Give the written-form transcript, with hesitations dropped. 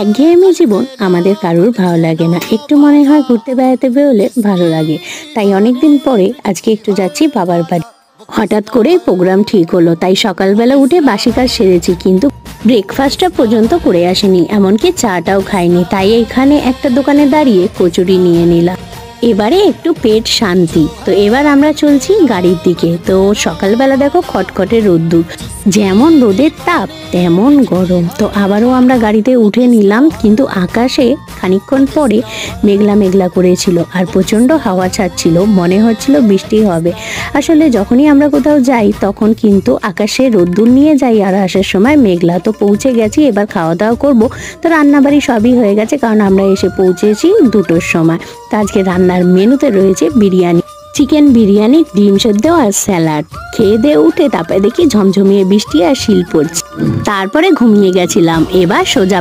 একঘেয়েমি জীবন আমাদের কারুর ভালো লাগে না, একটু মনে হয় ঘুরতে বেড়াতে বেরোলে ভালো লাগে। তাই অনেকদিন পরে আজকে একটু যাচ্ছি বাবার বাড়ি। হঠাৎ করেই প্রোগ্রাম ঠিক হলো, তাই সকালবেলা উঠে বাসি কাজ সেরেছি, কিন্তু ব্রেকফাস্টটা পর্যন্ত করে আসিনি, এমনকি চাটাও খাইনি। তাই এখানে একটা দোকানে দাঁড়িয়ে কচুরি নিয়ে নিলাম। এবারে একটু পেট শান্তি। তো এবার আমরা চলছি গাড়ির দিকে। তো সকালবেলা দেখো খটখটে রোদ্দুর, যেমন রোদের তাপ তেমন গরম। তো আবারও আমরা গাড়িতে উঠে নিলাম, কিন্তু আকাশে খানিকক্ষণ পরে মেঘলা মেঘলা করেছিল আর প্রচণ্ড হাওয়া ছাড়ছিল, মনে হচ্ছিল বৃষ্টি হবে। আসলে যখনই আমরা কোথাও যাই তখন কিন্তু আকাশে রোদ্দুর নিয়ে যাই আর আসার সময় মেঘলা। তো পৌঁছে গেছি, এবার খাওয়া দাওয়া করবো। তো রান্নাবাড়ি সবই হয়ে গেছে, কারণ আমরা এসে পৌঁছেছি 2টোর সময়। তো আজকে রান্নার মেনুতে রয়েছে বিরিয়ানি, চিকেন বিরিয়ানি, ডিম সেদ্ধ আর স্যালাড। খেয়ে দিয়ে উঠে তারপরে দেখি ঝমঝমিয়ে বৃষ্টি আর শিল পড়ছে, তারপরে ঘুমিয়ে গেছিলাম। এবার সোজা